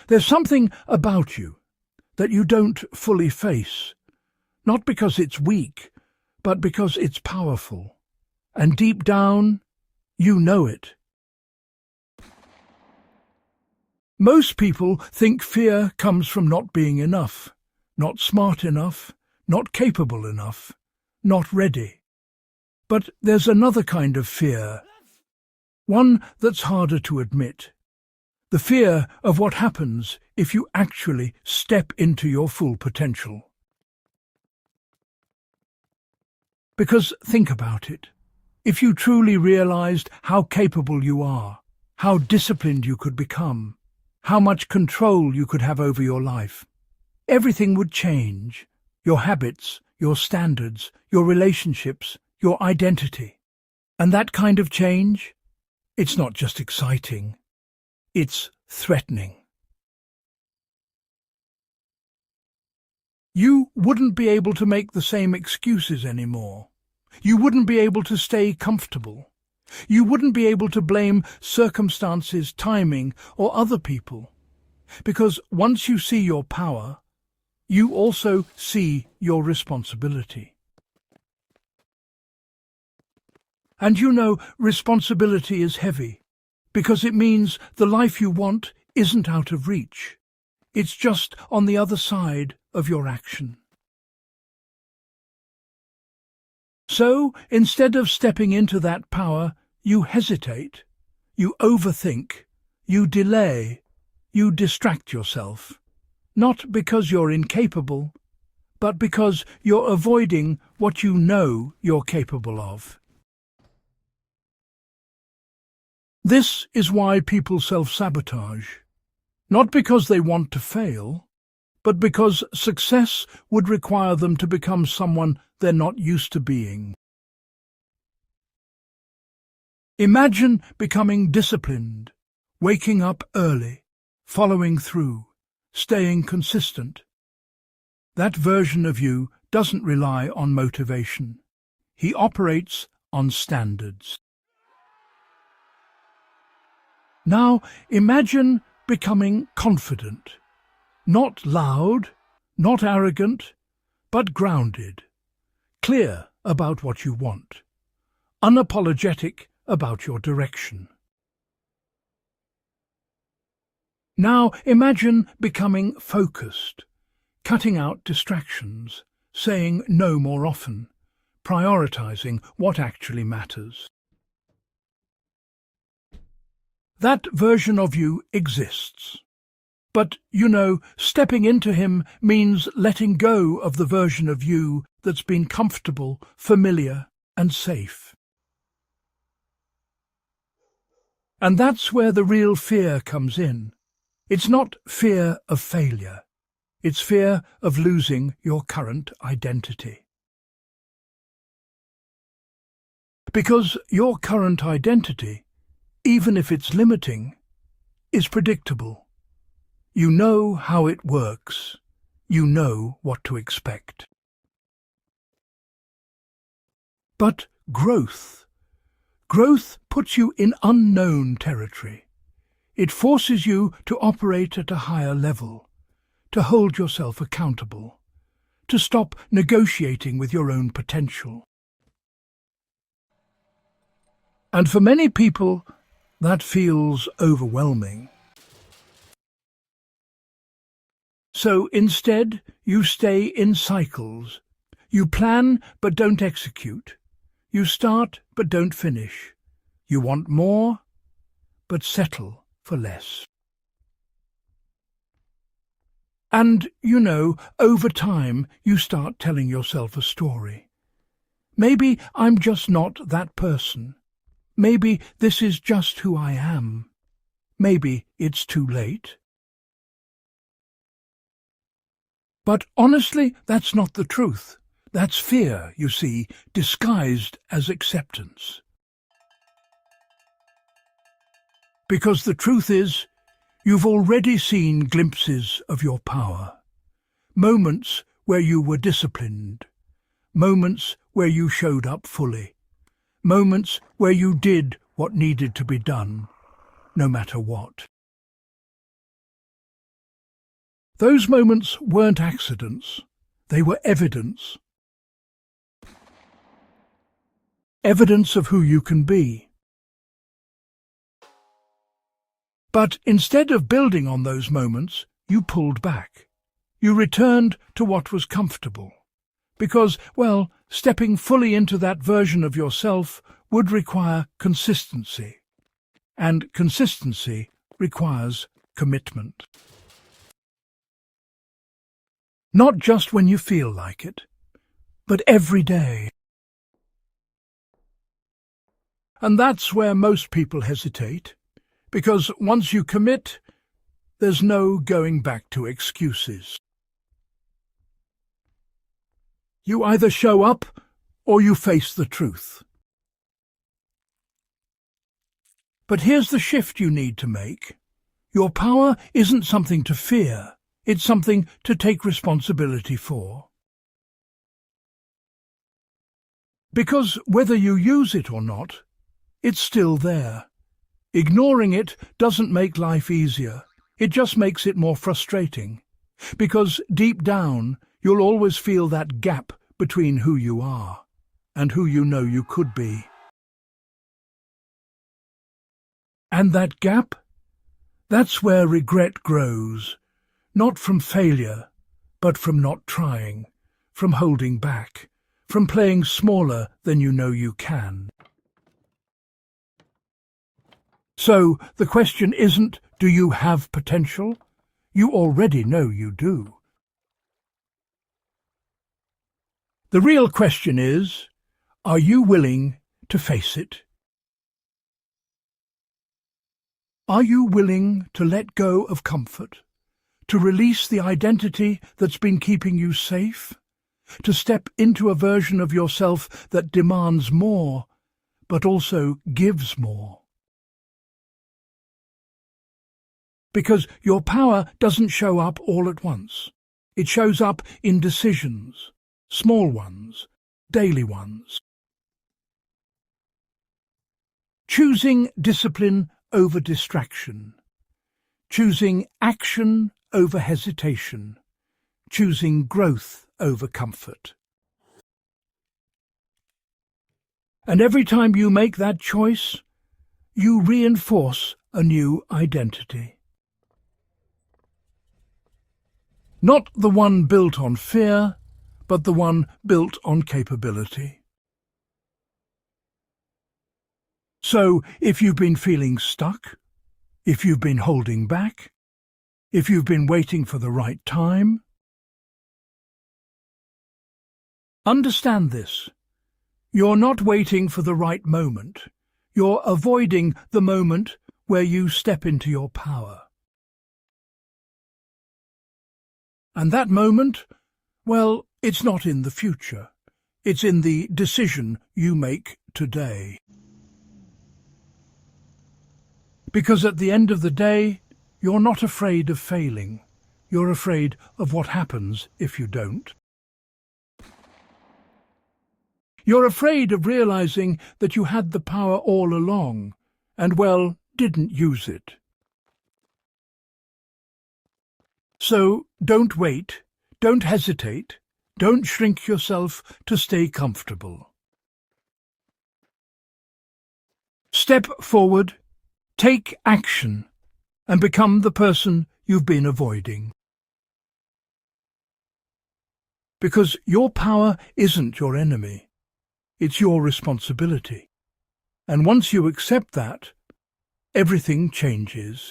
There's something about you that you don't fully face, not because it's weak, but because it's powerful. And deep down, you know it. Most people think fear comes from not being enough, not smart enough, not capable enough, not ready. But there's another kind of fear, one that's harder to admit. The fear of what happens if you actually step into your full potential. Because think about it. If you truly realized how capable you are, how disciplined you could become, how much control you could have over your life, everything would change. Your habits, your standards, your relationships, your identity. And that kind of change, it's not just exciting, it's threatening. You wouldn't be able to make the same excuses anymore. You wouldn't be able to stay comfortable. You wouldn't be able to blame circumstances, timing, or other people. Because once you see your power, you also see your responsibility. And you know, responsibility is heavy, because it means the life you want isn't out of reach. It's just on the other side of your action. So, instead of stepping into that power, you hesitate, you overthink, you delay, you distract yourself. Not because you're incapable, but because you're avoiding what you know you're capable of. This is why people self-sabotage. Not because they want to fail, but because success would require them to become someone they're not used to being. Imagine becoming disciplined, waking up early, following through, staying consistent. That version of you doesn't rely on motivation. He operates on standards. Now imagine becoming confident, not loud, not arrogant, but grounded, clear about what you want, unapologetic about your direction. Now imagine becoming focused, cutting out distractions, saying no more often, prioritizing what actually matters. That version of you exists. But, you know, stepping into him means letting go of the version of you that's been comfortable, familiar, and safe. And that's where the real fear comes in. It's not fear of failure. It's fear of losing your current identity. Because your current identity, even if it's limiting, is predictable. You know how it works. You know what to expect. But growth puts you in unknown territory. It forces you to operate at a higher level, to hold yourself accountable, to stop negotiating with your own potential. And for many people, that feels overwhelming. So instead, you stay in cycles. You plan but don't execute. You start but don't finish. You want more but settle for less. And, you know, over time you start telling yourself a story. Maybe I'm just not that person. Maybe this is just who I am. Maybe it's too late. But honestly, that's not the truth. That's fear, you see, disguised as acceptance. Because the truth is, you've already seen glimpses of your power. Moments where you were disciplined. Moments where you showed up fully. Moments where you did what needed to be done, no matter what. Those moments weren't accidents. They were evidence. Evidence of who you can be. But instead of building on those moments, you pulled back. You returned to what was comfortable. Because, well, stepping fully into that version of yourself would require consistency. And consistency requires commitment. Not just when you feel like it, but every day. And that's where most people hesitate, because once you commit, there's no going back to excuses. You either show up or you face the truth. But here's the shift you need to make. Your power isn't something to fear. It's something to take responsibility for. Because whether you use it or not, it's still there. Ignoring it doesn't make life easier. It just makes it more frustrating. Because deep down, you'll always feel that gap between who you are and who you know you could be. And that gap? That's where regret grows. Not from failure, but from not trying, from holding back, from playing smaller than you know you can. So the question isn't, do you have potential? You already know you do. The real question is, are you willing to face it? Are you willing to let go of comfort? To release the identity that's been keeping you safe? To step into a version of yourself that demands more, but also gives more? Because your power doesn't show up all at once. It shows up in decisions, small ones, daily ones. Choosing discipline over distraction. Choosing action over hesitation. Choosing growth over comfort. And every time you make that choice, you reinforce a new identity. Not the one built on fear, but the one built on capability. So, if you've been feeling stuck, if you've been holding back, if you've been waiting for the right time, understand this. You're not waiting for the right moment. You're avoiding the moment where you step into your power. And that moment, well, it's not in the future. It's in the decision you make today. Because at the end of the day, you're not afraid of failing. You're afraid of what happens if you don't. You're afraid of realizing that you had the power all along and, well, didn't use it. So don't wait, don't hesitate, don't shrink yourself to stay comfortable. Step forward, take action, and become the person you've been avoiding. Because your power isn't your enemy. It's your responsibility. And once you accept that, everything changes.